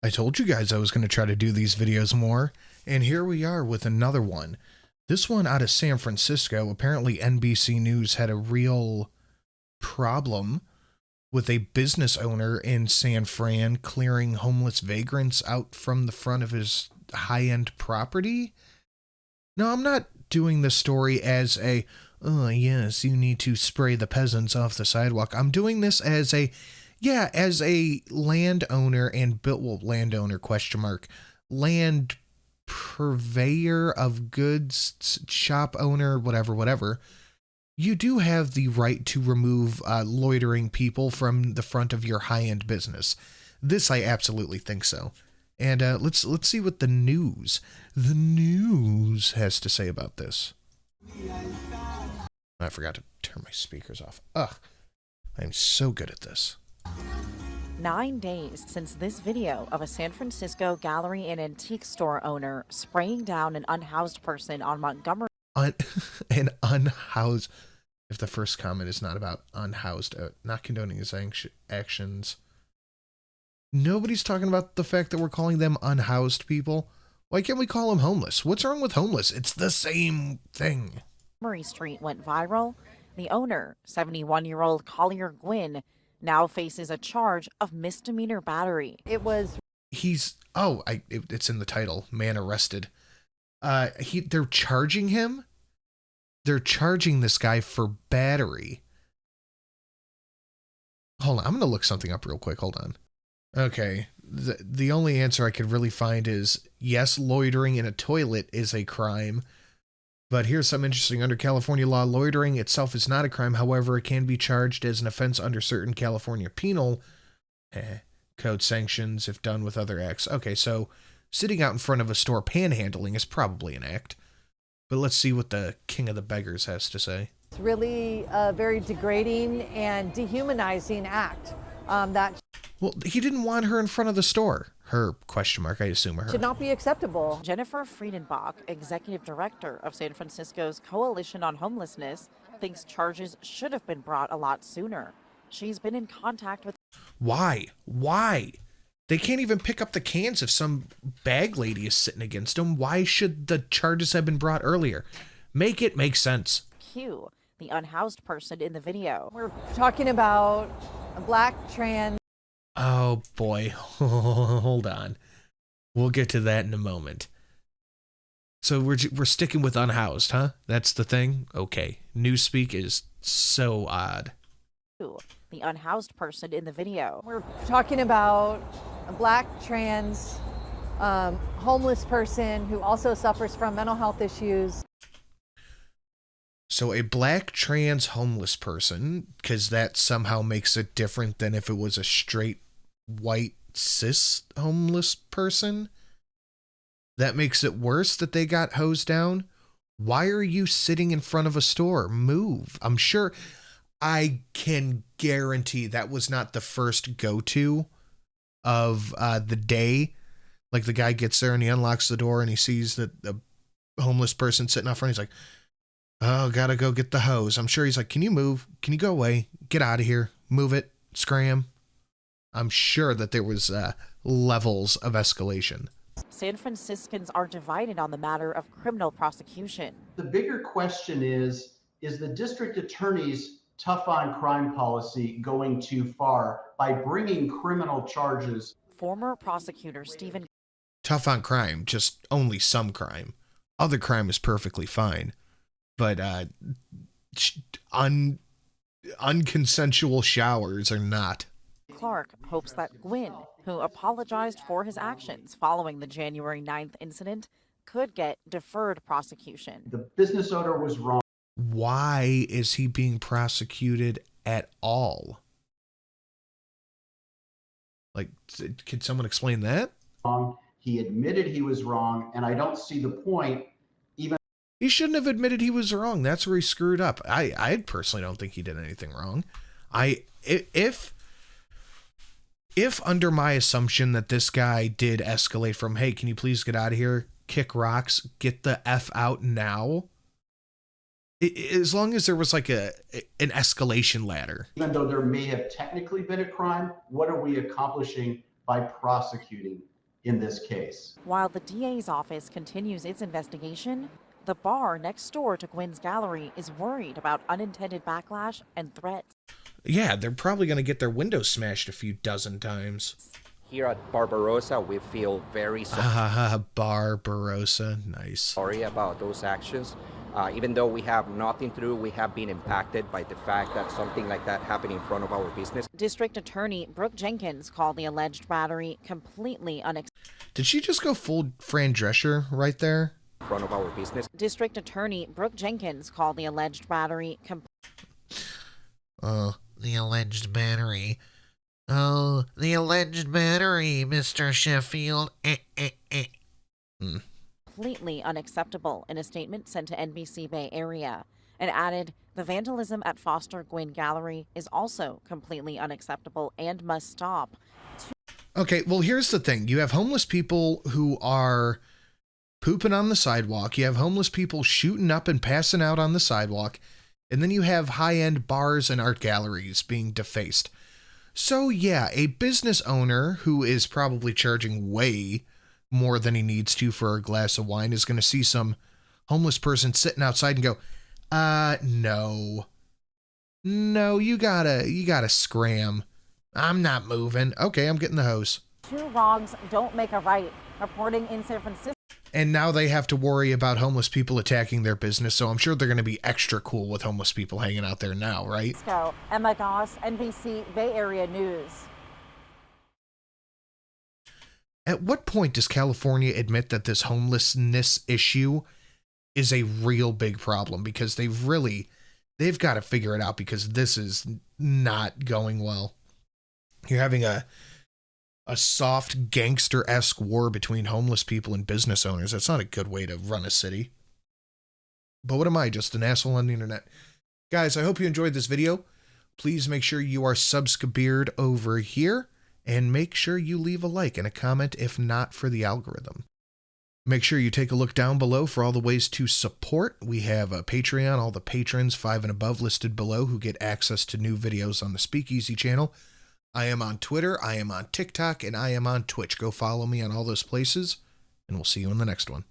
I told you guys I was going to try to do these videos more, and here we are with another one. This one out of San Francisco. Apparently NBC News had a real problem with a business owner in San Fran clearing homeless vagrants out from the front of his high-end property. No, I'm not doing this story as a, oh yes, you need to spray the peasants off the sidewalk. I'm doing this as a, yeah, as a landowner and landowner question mark, land purveyor of goods, shop owner, whatever. You do have the right to remove loitering people from the front of your high-end business. This, I absolutely think so. And let's see what the news has to say about this. I forgot to turn my speakers off. Ugh, I'm so good at this. 9 days since this video of a San Francisco gallery and antique store owner spraying down an unhoused person on Montgomery. An unhoused. If the first comment is not about unhoused, not condoning his actions. Nobody's talking about the fact that we're calling them unhoused people. Why can't we call them homeless? What's wrong with homeless? It's the same thing. Montgomery Street went viral. The owner, 71-year-old Collier Gwynn, now faces a charge of misdemeanor battery. It's in the title, man arrested. They're charging him. They're charging this guy for battery. Hold on, I'm gonna look something up real quick. Hold on. Okay, the only answer I could really find is yes, loitering in a toilet is a crime. But here's something interesting. Under California law, loitering itself is not a crime. However, it can be charged as an offense under certain California penal code sanctions if done with other acts. Okay, so sitting out in front of a store panhandling is probably an act. But let's see what the king of the beggars has to say. It's really a very degrading and dehumanizing act. Well, he didn't want her in front of the store. Her, question mark, I assume her. Should not be acceptable. Jennifer Friedenbach, executive director of San Francisco's Coalition on Homelessness, thinks charges should have been brought a lot sooner. She's been in contact with... Why? They can't even pick up the cans if some bag lady is sitting against them. Why should the charges have been brought earlier? Make it make sense. Q, the unhoused person in the video. We're talking about a black trans... Oh boy, hold on. We'll get to that in a moment. So we're sticking with unhoused, huh? That's the thing? Okay. Newspeak is so odd. The unhoused person in the video. We're talking about a black trans homeless person who also suffers from mental health issues. So a black trans homeless person, because that somehow makes it different than if it was a straight white cis homeless person. That makes it worse that they got hosed down. Why are you sitting in front of a store? Move. I'm sure, I can guarantee that was not the first go-to of the day. Like the guy gets there and he unlocks the door and he sees that the homeless person sitting out front. He's like, oh, gotta go get the hose. I'm sure he's like, can you move? Can you go away? Get out of here. Move it. Scram. I'm sure that there was levels of escalation. San Franciscans are divided on the matter of criminal prosecution. The bigger question is the district attorney's tough on crime policy going too far by bringing criminal charges? Former prosecutor Stephen... Tough on crime, just only some crime. Other crime is perfectly fine. But unconsensual showers are not. Clark hopes that Gwynn, who apologized for his actions following the January 9th incident, could get deferred prosecution. The business owner was wrong. Why is he being prosecuted at all? Like, can someone explain that? He admitted he was wrong, and I don't see the point. He shouldn't have admitted he was wrong. That's where he screwed up. I personally don't think he did anything wrong. If under my assumption that this guy did escalate from, hey, can you please get out of here, kick rocks, get the F out now, as long as there was like an escalation ladder. Even though there may have technically been a crime, what are we accomplishing by prosecuting in this case. While the DA's office continues its investigation, the bar next door to Gwen's gallery is worried about unintended backlash and threats. Yeah, they're probably going to get their windows smashed a few dozen times. Here at Barbarossa, we feel very Barbarossa, nice. sorry about those actions. Even though we have nothing to do, we have been impacted by the fact that something like that happened in front of our business. District Attorney Brooke Jenkins called the alleged battery completely unacceptable. Did she just go full Fran Drescher right there? In front of our business. District Attorney Brooke Jenkins called the alleged battery The alleged battery. Oh, the alleged battery, Mr. Sheffield. completely unacceptable in a statement sent to NBC Bay Area, and added, the vandalism at Foster Gwynn Gallery is also completely unacceptable and must stop. Okay, well, here's the thing. You have homeless people who are pooping on the sidewalk. You have homeless people shooting up and passing out on the sidewalk. And then you have high-end bars and art galleries being defaced. So, yeah, a business owner who is probably charging way more than he needs to for a glass of wine is going to see some homeless person sitting outside and go, no, you gotta scram. I'm not moving. Okay, I'm getting the hose. Two wrongs don't make a right, reporting in San Francisco. And now they have to worry about homeless people attacking their business, so I'm sure they're going to be extra cool with homeless people hanging out there now, right? Emma Goss, NBC Bay Area News. At what point does California admit that this homelessness issue is a real big problem? Because they've got to figure it out, because this is not going well. You're having a soft gangster-esque war between homeless people and business owners. That's not a good way to run a city. But what am I, just an asshole on the internet? Guys, I hope you enjoyed this video. Please make sure you are subscribed over here, and make sure you leave a like and a comment if not for the algorithm. Make sure you take a look down below for all the ways to support. We have a Patreon, all the patrons 5 and above listed below who get access to new videos on the Speakeasy channel. I am on Twitter, I am on TikTok, and I am on Twitch. Go follow me on all those places, and we'll see you in the next one.